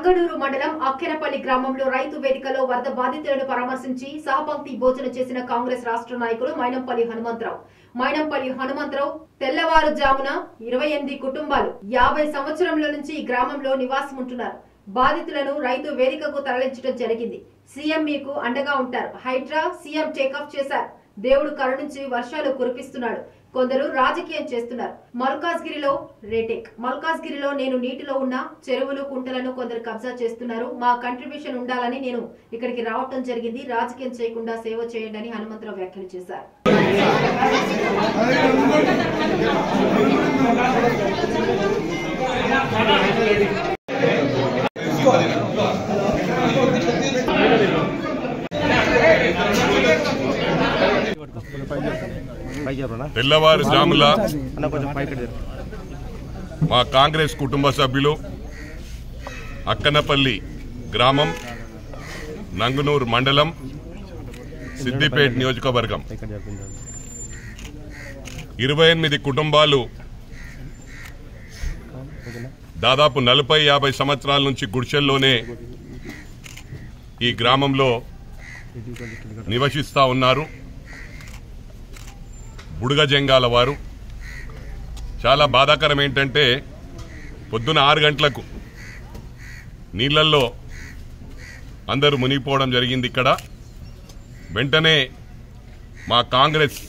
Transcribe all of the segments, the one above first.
నంగనూరు మండలం అక్కెనపల్లి గ్రామంలో రైతు వేదికలో వరద బాధితులను పరామర్శించి సహపంక్తి భోజనం చేసిన కాంగ్రెస్ రాష్ట్ర నాయకులు మైనంపల్లి హనుమంతరావు తెల్లవారుజామున 28 కుటుంబాలు 50 సంవత్సరంల నుంచి ఈ గ్రామంలో నివాసం ఉంటున్నారు. బాధితులను రైతు వేదికకు తరలించడం జరిగింది. సీఎం మీకు అండగా ఉంటారు. హైడ్రా సీఎం టేకాఫ్ చేశారు. దేవుడు కరుణించి వర్షాలు కురిపిస్తున్నాడు. కొందరు రాజకీయం చేస్తున్నారు. మల్కాజ్గిరిలో నేను నీటిలో ఉన్న చెరువులు కుంటలను కొందరు కబ్జా చేస్తున్నారు. మా కంట్రిబ్యూషన్ ఉండాలని నేను ఇక్కడికి రావటం జరిగింది. రాజకీయం చేయకుండా సేవ చేయండి అని హనుమంతరావు వ్యాఖ్యలు చేశారు. తెల్లవారుజాముల మా కాంగ్రెస్ కుటుంబ సభ్యులు అక్కనపల్లి గ్రామం నంగనూరు మండలం సిద్దిపేట నియోజకవర్గం 28 కుటుంబాలు దాదాపు 40-50 సంవత్సరాల నుంచి గుడిసెల్లోనే ఈ గ్రామంలో నివసిస్తా ఉన్నారు. బుడుగ జంగాల వారు. చాలా బాధాకరం ఏంటంటే పొద్దున 6 గంటలకు నీళ్లల్లో అందరూ మునిగిపోవడం జరిగింది. ఇక్కడ వెంటనే మా కాంగ్రెస్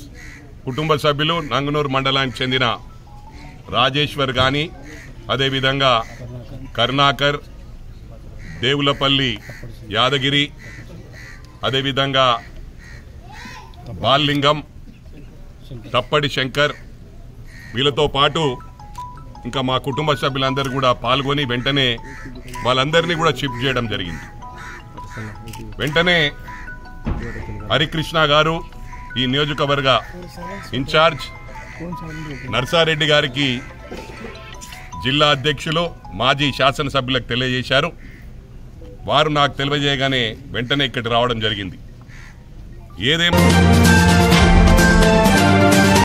కుటుంబ సభ్యులు నంగనూరు మండలానికి చెందిన రాజేశ్వర్ గాని, అదేవిధంగా కరుణాకర్, దేవులపల్లి యాదగిరి, అదేవిధంగా బాల్లింగం, తప్పడి శంకర్, వీళ్ళతో పాటు ఇంకా మా కుటుంబ సభ్యులందరూ కూడా పాల్గొని వెంటనే వాళ్ళందరినీ కూడా షిఫ్ట్ చేయడం జరిగింది. వెంటనే హరికృష్ణ గారు ఈ నియోజకవర్గ ఇన్ఛార్జ్, నర్సారెడ్డి గారికి జిల్లా అధ్యక్షులు, మాజీ శాసనసభ్యులకు తెలియజేశారు. వారు నాకు తెలియజేయగానే వెంటనే ఇక్కడికి రావడం జరిగింది. ఏదేమో